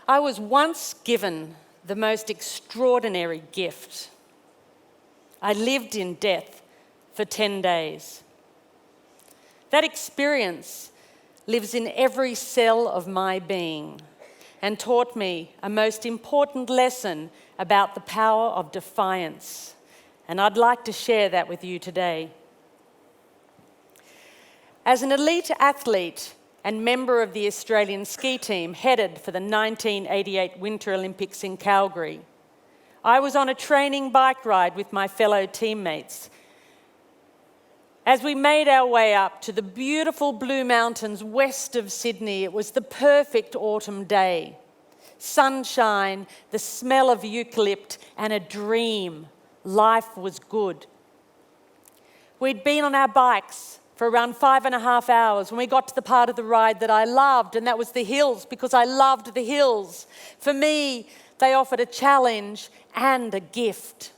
I was once given the most extraordinary gift. I lived in death for 10 days. That experience lives in every cell of my being and taught me a most important lesson about the power of defiance. And I'd like to share that with you today. As an elite athlete and member of the Australian ski team headed for the 1988 Winter Olympics in Calgary, I was on a training bike ride with my fellow teammates. As we made our way up to the beautiful Blue Mountains west of Sydney, it was the perfect autumn day. Sunshine, the smell of eucalypt, and a dream. Life was good. We'd been on our bikes for around 5.5 hours when we got to the part of the ride that I loved, and that was the hills, because I loved the hills. For me, they offered a challenge and a gift.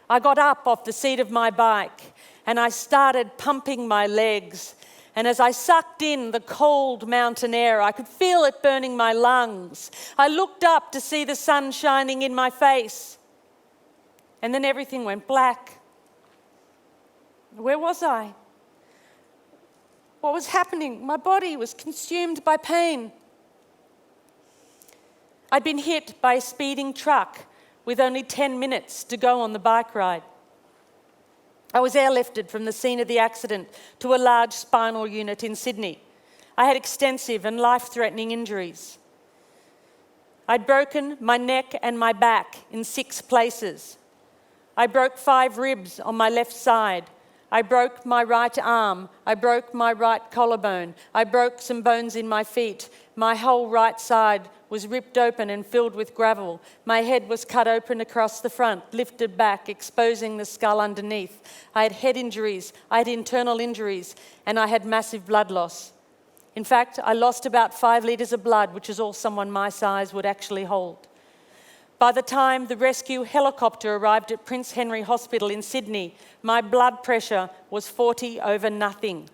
I got up off the seat of my bike and I started pumping my legs. And as I sucked in the cold mountain air, I could feel it burning my lungs. I looked up to see the sun shining in my face. And then everything went black. Where was I? What was happening? My body was consumed by pain. I'd been hit by a speeding truck with only 10 minutes to go on the bike ride. I was airlifted from the scene of the accident to a large spinal unit in Sydney. I had extensive and life-threatening injuries. I'd broken my neck and my back in 6 places. I broke 5 ribs on my left side. I broke my right arm. I broke my right collarbone. I broke some bones in my feet. My whole right side was ripped open and filled with gravel. My head was cut open across the front, lifted back, exposing the skull underneath. I had head injuries, I had internal injuries, and I had massive blood loss. In fact, I lost about 5 litres of blood, which is all someone my size would actually hold. By the time the rescue helicopter arrived at Prince Henry Hospital in Sydney, my blood pressure was 40 over nothing.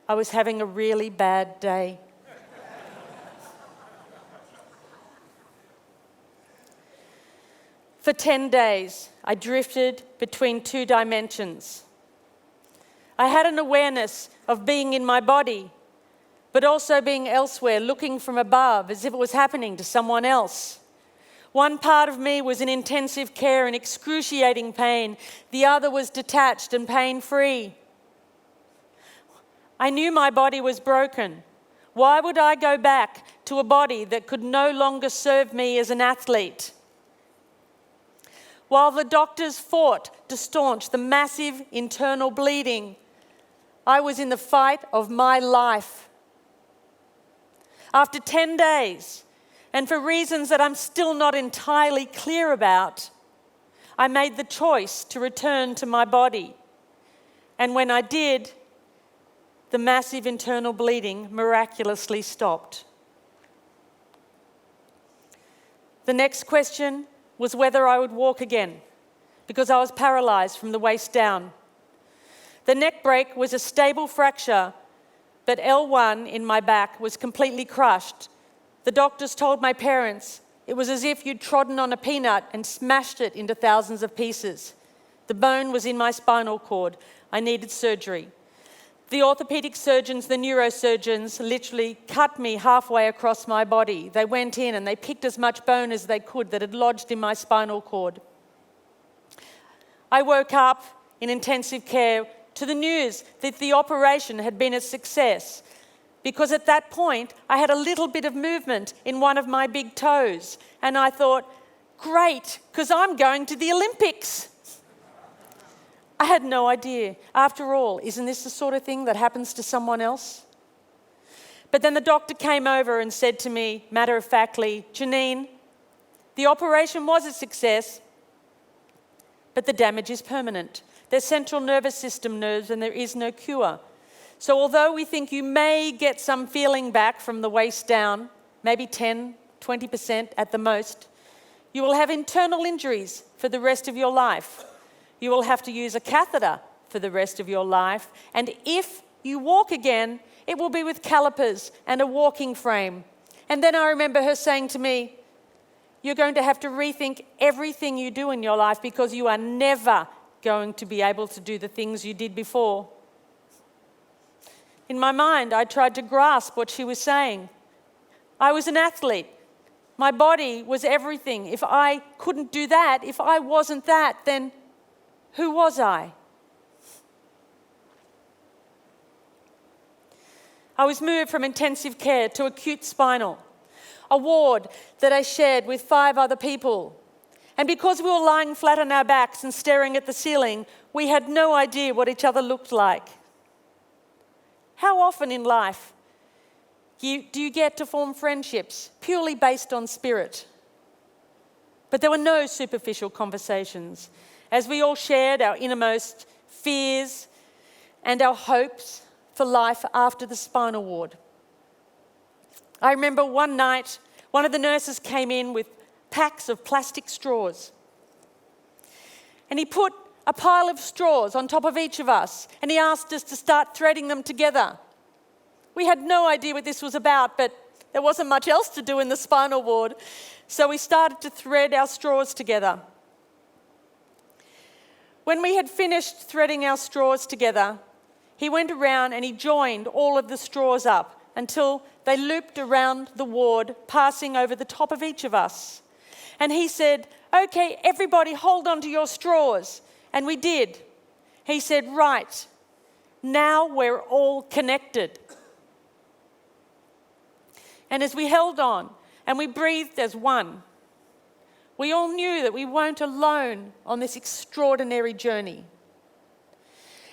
I was having a really bad day. For 10 days, I drifted between 2 dimensions. I had an awareness of being in my body, but also being elsewhere, looking from above as if it was happening to someone else. One part of me was in intensive care and excruciating pain. The other was detached and pain-free. I knew my body was broken. Why would I go back to a body that could no longer serve me as an athlete? While the doctors fought to staunch the massive internal bleeding, I was in the fight of my life. After 10 days, and for reasons that I'm still not entirely clear about, I made the choice to return to my body. And when I did, the massive internal bleeding miraculously stopped. The next question was whether I would walk again, because I was paralyzed from the waist down. The neck break was a stable fracture, but L1 in my back was completely crushed. The doctors told my parents it was as if you'd trodden on a peanut and smashed it into thousands of pieces. The bone was in my spinal cord. I needed surgery. The orthopedic surgeons, the neurosurgeons, literally cut me halfway across my body. They went in and they picked as much bone as they could that had lodged in my spinal cord. I woke up in intensive care to the news that the operation had been a success, because at that point I had a little bit of movement in one of my big toes. And I thought, great, because I'm going to the Olympics. I had no idea. After all, isn't this the sort of thing that happens to someone else? But then the doctor came over and said to me, matter-of-factly, Janine, the operation was a success, but the damage is permanent. There's central nervous system nerves and there is no cure. So although we think you may get some feeling back from the waist down, maybe 10, 20% at the most, you will have internal injuries for the rest of your life. You will have to use a catheter for the rest of your life. And if you walk again, it will be with calipers and a walking frame. And then I remember her saying to me, "You're going to have to rethink everything you do in your life because you are never going to be able to do the things you did before." In my mind, I tried to grasp what she was saying. I was an athlete. My body was everything. If I couldn't do that, if I wasn't that, then who was I? I was moved from intensive care to acute spinal, a ward that I shared with 5 other people. And because we were lying flat on our backs and staring at the ceiling, we had no idea what each other looked like. How often in life do you get to form friendships purely based on spirit? But there were no superficial conversations, as we all shared our innermost fears and our hopes for life after the spinal ward. I remember one night, one of the nurses came in with packs of plastic straws. And he put a pile of straws on top of each of us, and he asked us to start threading them together. We had no idea what this was about, but there wasn't much else to do in the spinal ward, so we started to thread our straws together. When we had finished threading our straws together, he went around and he joined all of the straws up until they looped around the ward, passing over the top of each of us. And he said, "Okay, everybody hold on to your straws." And we did. He said, "Right, now we're all connected." And as we held on and we breathed as one, we all knew that we weren't alone on this extraordinary journey.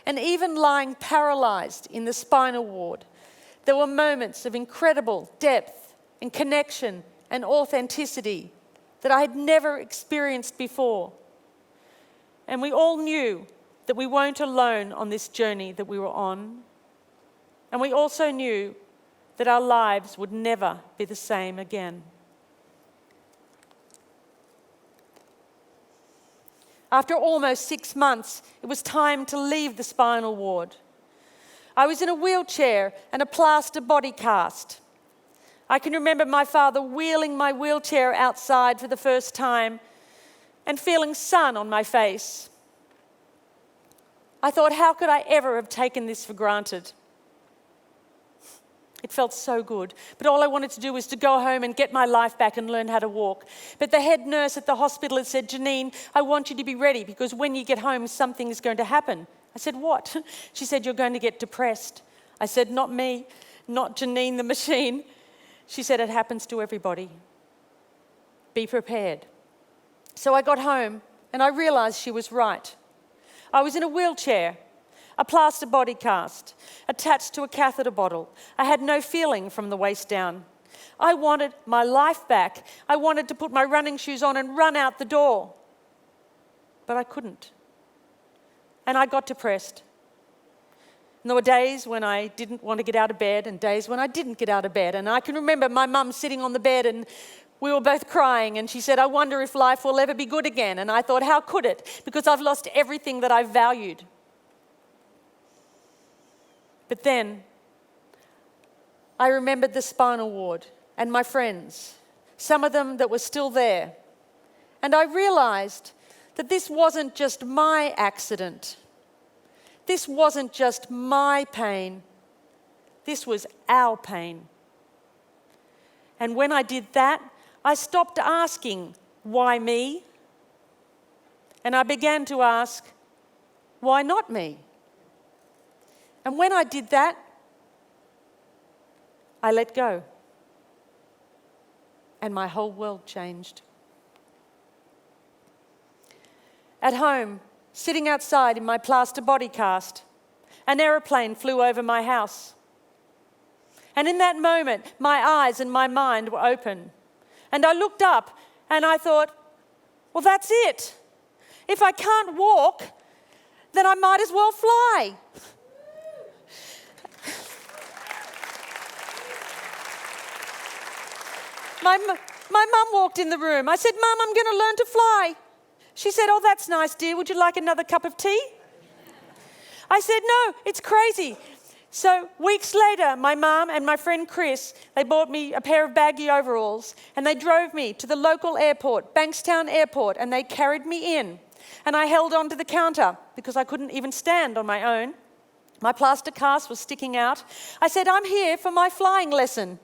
And even lying paralyzed in the spinal ward, there were moments of incredible depth and connection and authenticity that I had never experienced before. And we all knew that we weren't alone on this journey that we were on. And we also knew that our lives would never be the same again. After almost 6 months, it was time to leave the spinal ward. I was in a wheelchair and a plaster body cast. I can remember my father wheeling my wheelchair outside for the first time and feeling sun on my face. I thought, how could I ever have taken this for granted? It felt so good, but all I wanted to do was to go home and get my life back and learn how to walk. But the head nurse at the hospital had said, "Janine, I want you to be ready because when you get home, something is going to happen." I said, "What?" She said, "You're going to get depressed." I said, "Not me, not Janine the machine." She said, "It happens to everybody. Be prepared." So I got home and I realized she was right. I was in a wheelchair, a plaster body cast, attached to a catheter bottle. I had no feeling from the waist down. I wanted my life back. I wanted to put my running shoes on and run out the door. But I couldn't. And I got depressed. And there were days when I didn't want to get out of bed and days when I didn't get out of bed. And I can remember my mum sitting on the bed and we were both crying and she said, "I wonder if life will ever be good again." And I thought, how could it? Because I've lost everything that I valued. But then I remembered the spinal ward and my friends, some of them that were still there. And I realized that this wasn't just my accident. This wasn't just my pain. This was our pain. And when I did that, I stopped asking, why me? And I began to ask, why not me? And when I did that, I let go. And my whole world changed. At home, sitting outside in my plaster body cast, an aeroplane flew over my house. And in that moment, my eyes and my mind were open. And I looked up and I thought, well, that's it. If I can't walk, then I might as well fly. My mum walked in the room. I said, "Mum, I'm going to learn to fly." She said, "Oh, that's nice, dear. Would you like another cup of tea?" I said, "No, it's crazy. So weeks later, my mum and my friend Chris, they bought me a pair of baggy overalls and they drove me to the local airport, Bankstown Airport, and they carried me in. And I held on to the counter because I couldn't even stand on my own. My plaster cast was sticking out. I said, "I'm here for my flying lesson."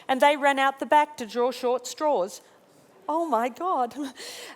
And they ran out the back to draw short straws. Oh my God.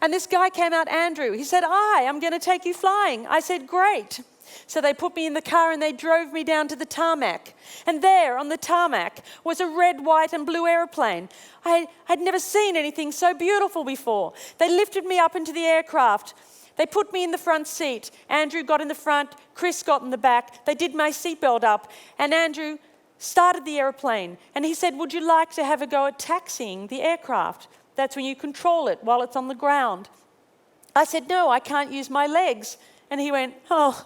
And this guy came out, Andrew. He said, "I'm going to take you flying." I said, "Great." So they put me in the car and they drove me down to the tarmac. And there on the tarmac was a red, white and blue aeroplane. I'd never seen anything so beautiful before. They lifted me up into the aircraft. They put me in the front seat. Andrew got in the front, Chris got in the back. They did my seatbelt up and Andrew started the aeroplane. And he said, "Would you like to have a go at taxiing the aircraft? That's when you control it while it's on the ground." I said, "No, I can't use my legs." And he went, "Oh."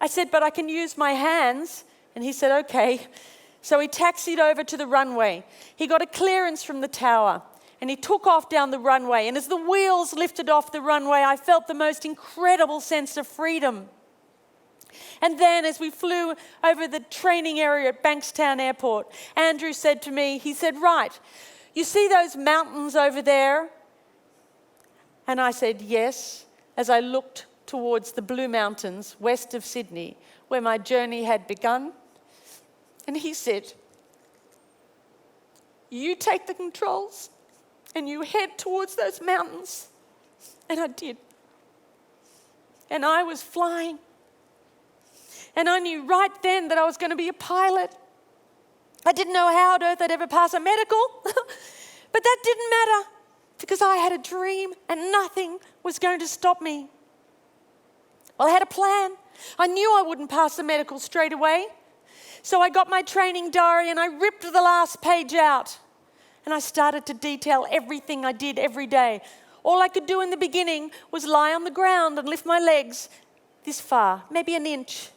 I said, "But I can use my hands." And he said, "Okay." So he taxied over to the runway. He got a clearance from the tower and he took off down the runway. And as the wheels lifted off the runway, I felt the most incredible sense of freedom. And then as we flew over the training area at Bankstown Airport, Andrew said to me, he said, "Right, you see those mountains over there?" And I said, "Yes," as I looked towards the Blue Mountains west of Sydney, where my journey had begun. And he said, "You take the controls and you head towards those mountains." And I did. And I was flying. And I knew right then that I was going to be a pilot. I didn't know how on earth I'd ever pass a medical, but that didn't matter because I had a dream and nothing was going to stop me. Well, I had a plan. I knew I wouldn't pass the medical straight away. So I got my training diary and I ripped the last page out. And I started to detail everything I did every day. All I could do in the beginning was lie on the ground and lift my legs this far, maybe an inch.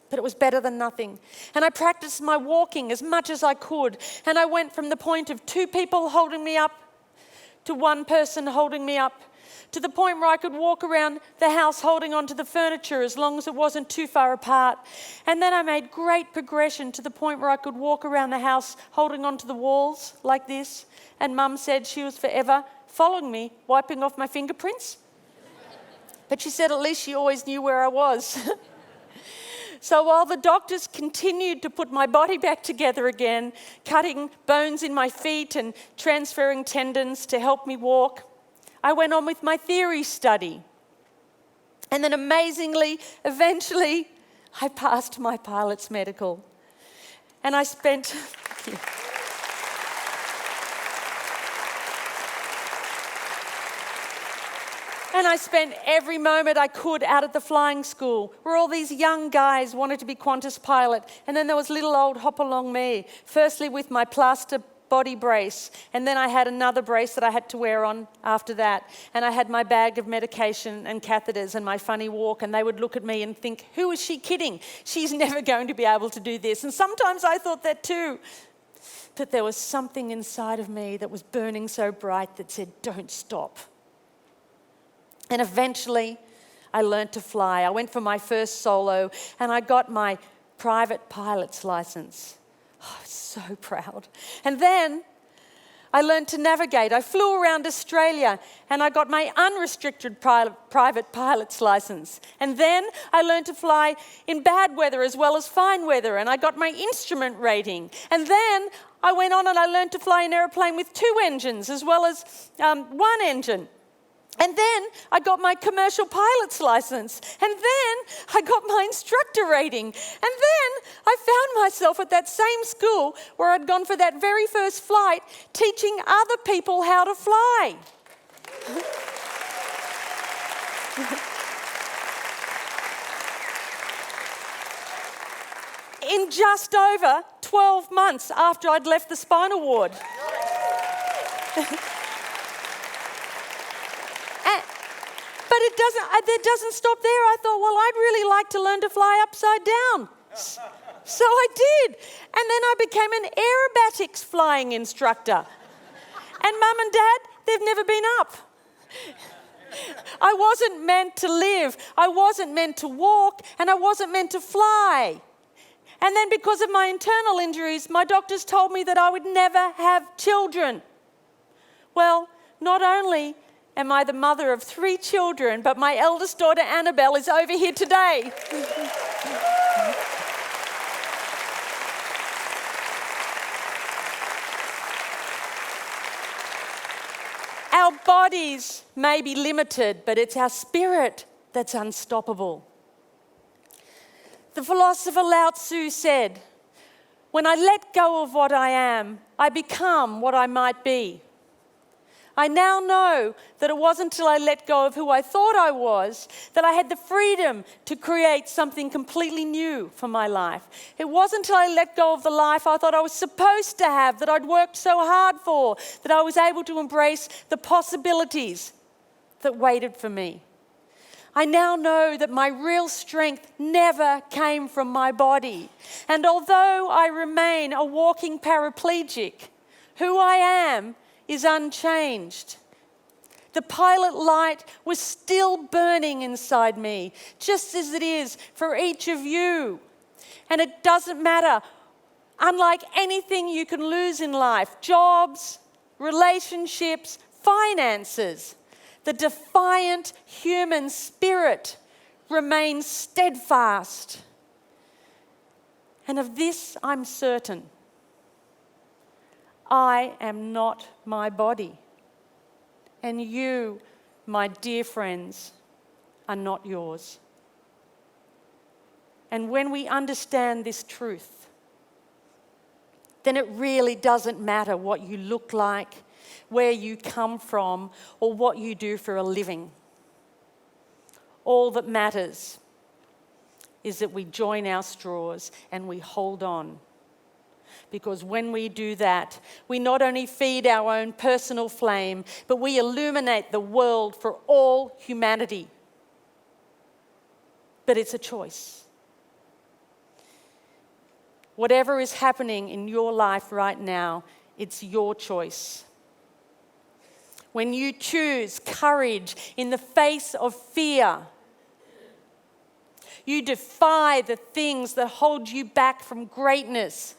But it was better than nothing. And I practiced my walking as much as I could. And I went from the point of 2 people holding me up to 1 person holding me up, to the point where I could walk around the house holding onto the furniture as long as it wasn't too far apart. And then I made great progression to the point where I could walk around the house holding onto the walls like this. And Mum said she was forever following me, wiping off my fingerprints. But she said at least she always knew where I was. So while the doctors continued to put my body back together again, cutting bones in my feet and transferring tendons to help me walk, I went on with my theory study. And then amazingly, eventually, I passed my pilot's medical. And I spent... And I spent every moment I could out at the flying school, where all these young guys wanted to be Qantas pilot. And then there was little old hop-along me, firstly with my plaster body brace, and then I had another brace that I had to wear on after that. And I had my bag of medication and catheters and my funny walk, and they would look at me and think, who is she kidding? She's never going to be able to do this. And sometimes I thought that too. But there was something inside of me that was burning so bright that said, don't stop. And eventually, I learned to fly. I went for my first solo, and I got my private pilot's license. Oh, I was so proud. And then I learned to navigate. I flew around Australia, and I got my unrestricted private pilot's license. And then I learned to fly in bad weather as well as fine weather, and I got my instrument rating. And then I went on and I learned to fly an airplane with 2 engines as well as 1 engine. And then I got my commercial pilot's license. And then I got my instructor rating. And then I found myself at that same school where I'd gone for that very first flight, teaching other people how to fly. In just over 12 months after I'd left the spinal ward. But it doesn't stop there. I thought, well, I'd really like to learn to fly upside down. So I did. And then I became an aerobatics flying instructor. And Mum and Dad, they've never been up. I wasn't meant to live. I wasn't meant to walk. And I wasn't meant to fly. And then because of my internal injuries, my doctors told me that I would never have children. Well, not only am I the mother of 3 children, but my eldest daughter, Annabelle, is over here today. Our bodies may be limited, but it's our spirit that's unstoppable. The philosopher Lao Tzu said, "When I let go of what I am, I become what I might be." I now know that it wasn't until I let go of who I thought I was that I had the freedom to create something completely new for my life. It wasn't until I let go of the life I thought I was supposed to have, that I'd worked so hard for, that I was able to embrace the possibilities that waited for me. I now know that my real strength never came from my body. And although I remain a walking paraplegic, who I am is unchanged. The pilot light was still burning inside me, just as it is for each of you. And it doesn't matter, unlike anything you can lose in life, jobs, relationships, finances, the defiant human spirit remains steadfast. And of this I'm certain: I am not my body, and you, my dear friends, are not yours. And when we understand this truth, then it really doesn't matter what you look like, where you come from, or what you do for a living. All that matters is that we join our straws and we hold on. Because when we do that, we not only feed our own personal flame, but we illuminate the world for all humanity. But it's a choice. Whatever is happening in your life right now, it's your choice. When you choose courage in the face of fear, you defy the things that hold you back from greatness,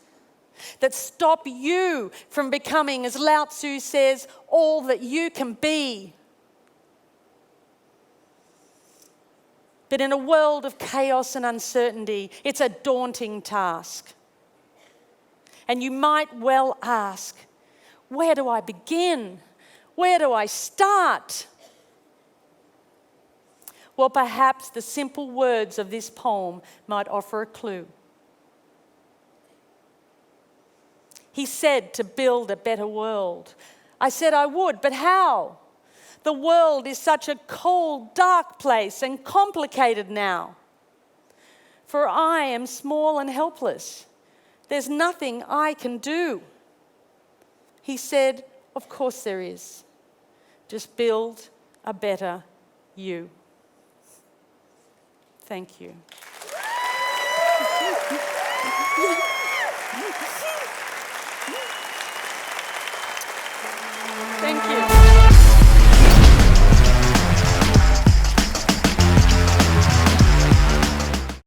that stop you from becoming, as Lao Tzu says, all that you can be. But in a world of chaos and uncertainty, it's a daunting task. And you might well ask, where do I begin? Where do I start? Well, perhaps the simple words of this poem might offer a clue. He said to build a better world. I said I would, but how? The world is such a cold, dark place and complicated now. For I am small and helpless. There's nothing I can do. He said, of course there is. Just build a better you. Thank you.